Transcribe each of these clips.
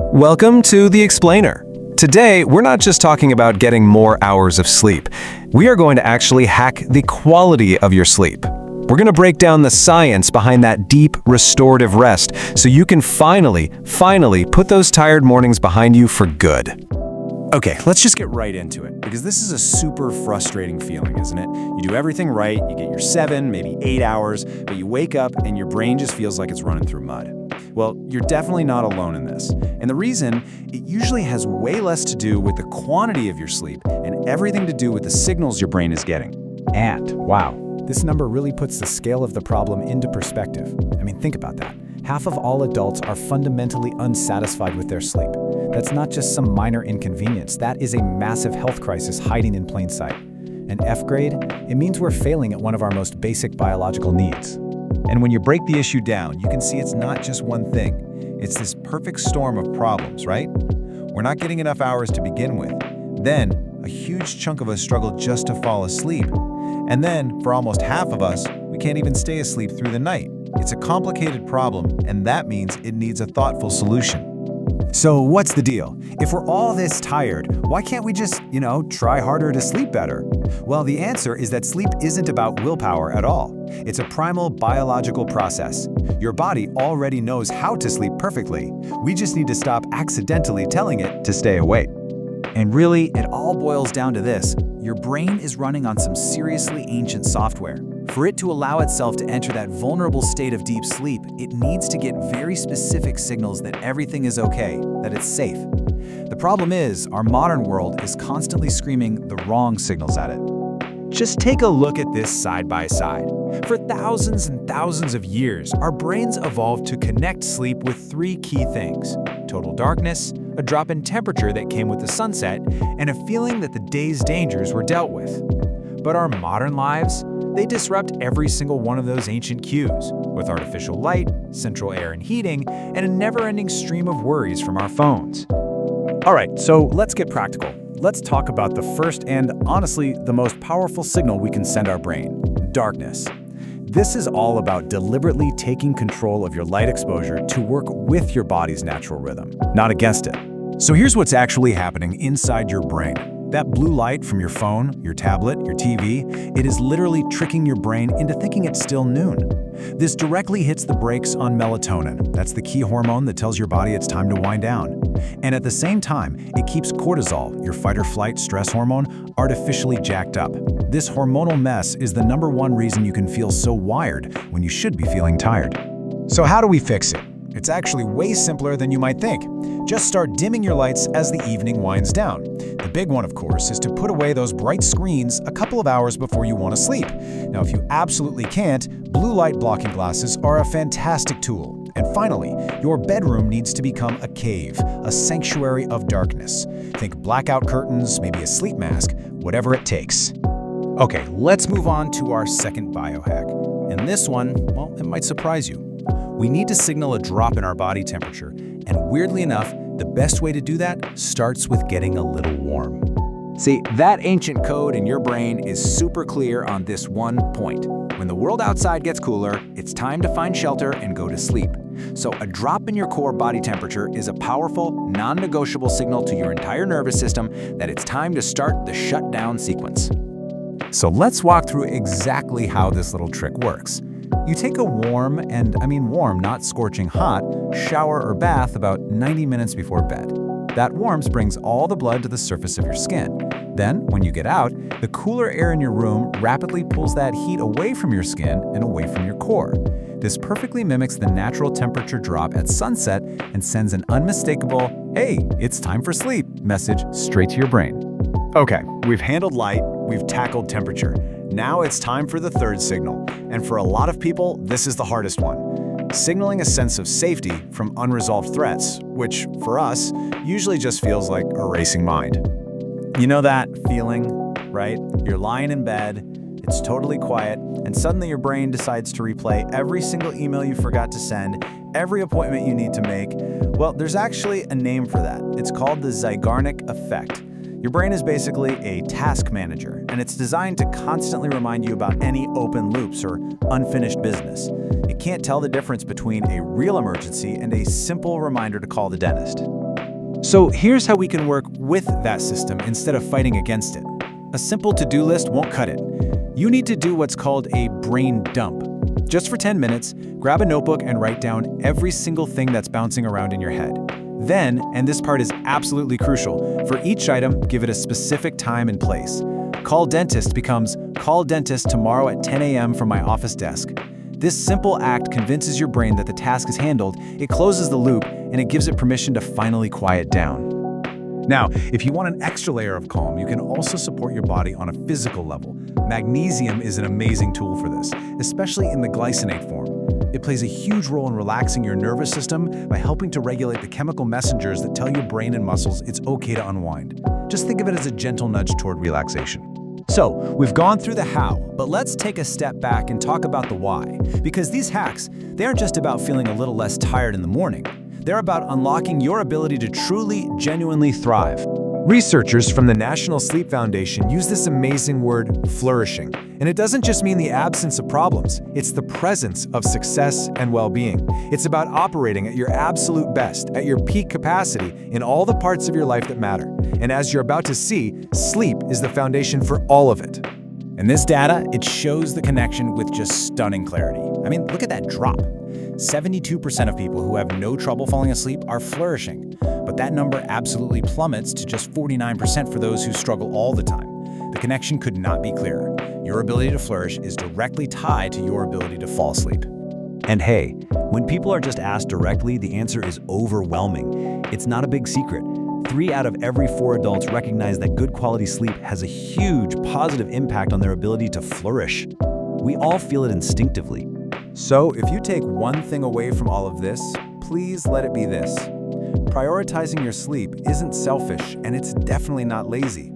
Welcome to The Explainer. Today, we're not just talking about getting more hours of sleep. We are going to actually hack the quality of your sleep. We're going to break down the science behind that deep, restorative rest so you can finally put those tired mornings behind you for good. Okay, let's just get right into it, because this is a super frustrating feeling, isn't it? You do everything right, you get your 7, maybe 8 hours, but you wake up and your brain just feels like it's running through mud. Well, you're definitely not alone in this. And the reason, it usually has way less to do with the quantity of your sleep and everything to do with the signals your brain is getting. And, wow, this number really puts the scale of the problem into perspective. I mean, think about that. Half of all adults are fundamentally unsatisfied with their sleep. That's not just some minor inconvenience. That is a massive health crisis hiding in plain sight. An F grade, it means we're failing at one of our most basic biological needs. And when you break the issue down, you can see it's not just one thing. It's this perfect storm of problems, right? We're not getting enough hours to begin with. Then, a huge chunk of us struggle just to fall asleep. And then, for almost half of us, we can't even stay asleep through the night. It's a complicated problem, and that means it needs a thoughtful solution. So what's the deal? If we're all this tired, why can't we just, try harder to sleep better? Well, the answer is that sleep isn't about willpower at all. It's a primal biological process. Your body already knows how to sleep perfectly. We just need to stop accidentally telling it to stay awake. And really, it all boils down to this. Your brain is running on some seriously ancient software. For it to allow itself to enter that vulnerable state of deep sleep, it needs to get very specific signals that everything is okay, that it's safe. The problem is, our modern world is constantly screaming the wrong signals at it. Just take a look at this side by side. For thousands and thousands of years, our brains evolved to connect sleep with 3 key things: total darkness, a drop in temperature that came with the sunset, and a feeling that the day's dangers were dealt with. But our modern lives, they disrupt every single one of those ancient cues, with artificial light, central air and heating, and a never-ending stream of worries from our phones. All right, so let's get practical. Let's talk about the first and, honestly, the most powerful signal we can send our brain: darkness. This is all about deliberately taking control of your light exposure to work with your body's natural rhythm, not against it. So here's what's actually happening inside your brain. That blue light from your phone, your tablet, your TV, it is literally tricking your brain into thinking it's still noon. This directly hits the brakes on melatonin. That's the key hormone that tells your body it's time to wind down. And at the same time, it keeps cortisol, your fight-or-flight stress hormone, artificially jacked up. This hormonal mess is the #1 reason you can feel so wired when you should be feeling tired. So how do we fix it? It's actually way simpler than you might think. Just start dimming your lights as the evening winds down. The big one, of course, is to put away those bright screens a couple of hours before you want to sleep. Now, if you absolutely can't, blue light blocking glasses are a fantastic tool. And finally, your bedroom needs to become a cave, a sanctuary of darkness. Think blackout curtains, maybe a sleep mask, whatever it takes. Okay, let's move on to our second biohack. And this one, well, it might surprise you. We need to signal a drop in our body temperature, and weirdly enough, the best way to do that starts with getting a little warm. See, that ancient code in your brain is super clear on this one point. When the world outside gets cooler, it's time to find shelter and go to sleep. So a drop in your core body temperature is a powerful, non-negotiable signal to your entire nervous system that it's time to start the shutdown sequence. So let's walk through exactly how this little trick works. You take a warm, and I mean warm, not scorching hot, shower or bath about 90 minutes before bed. That warmth brings all the blood to the surface of your skin. Then, when you get out, the cooler air in your room rapidly pulls that heat away from your skin and away from your core. This perfectly mimics the natural temperature drop at sunset and sends an unmistakable, "Hey, it's time for sleep" message straight to your brain. Okay, we've handled light, we've tackled temperature. Now it's time for the third signal. And for a lot of people, this is the hardest one. Signaling a sense of safety from unresolved threats, which, for us, usually just feels like a racing mind. You know that feeling, right? You're lying in bed, it's totally quiet, and suddenly your brain decides to replay every single email you forgot to send, every appointment you need to make. Well, there's actually a name for that. It's called the Zeigarnik effect. Your brain is basically a task manager, and it's designed to constantly remind you about any open loops or unfinished business. It can't tell the difference between a real emergency and a simple reminder to call the dentist. So here's how we can work with that system instead of fighting against it. A simple to-do list won't cut it. You need to do what's called a brain dump. Just for 10 minutes, grab a notebook and write down every single thing that's bouncing around in your head. Then, and this part is absolutely crucial, for each item, give it a specific time and place. Call dentist becomes call dentist tomorrow at 10 a.m. from my office desk. This simple act convinces your brain that the task is handled, it closes the loop, and it gives it permission to finally quiet down. Now, if you want an extra layer of calm, you can also support your body on a physical level. Magnesium is an amazing tool for this, especially in the glycinate form. It plays a huge role in relaxing your nervous system by helping to regulate the chemical messengers that tell your brain and muscles it's okay to unwind. Just think of it as a gentle nudge toward relaxation. So, we've gone through the how, but let's take a step back and talk about the why. Because these hacks, they aren't just about feeling a little less tired in the morning. They're about unlocking your ability to truly, genuinely thrive. Researchers from the National Sleep Foundation use this amazing word, flourishing. And it doesn't just mean the absence of problems, it's the presence of success and well-being. It's about operating at your absolute best, at your peak capacity in all the parts of your life that matter. And as you're about to see, sleep is the foundation for all of it. And this data, it shows the connection with just stunning clarity. I mean, look at that drop. 72% of people who have no trouble falling asleep are flourishing, but that number absolutely plummets to just 49% for those who struggle all the time. The connection could not be clearer. Your ability to flourish is directly tied to your ability to fall asleep. And hey, when people are just asked directly, the answer is overwhelming. It's not a big secret. 3 out of every 4 adults recognize that good quality sleep has a huge positive impact on their ability to flourish. We all feel it instinctively. So, if you take one thing away from all of this, please let it be this. Prioritizing your sleep isn't selfish, and it's definitely not lazy.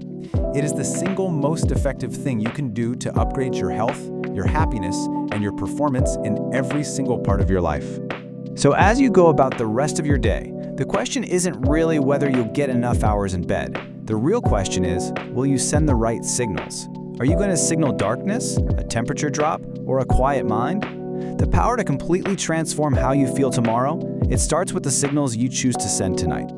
It is the single most effective thing you can do to upgrade your health, your happiness, and your performance in every single part of your life. So as you go about the rest of your day, the question isn't really whether you'll get enough hours in bed. The real question is, will you send the right signals? Are you going to signal darkness, a temperature drop, or a quiet mind? The power to completely transform how you feel tomorrow, it starts with the signals you choose to send tonight.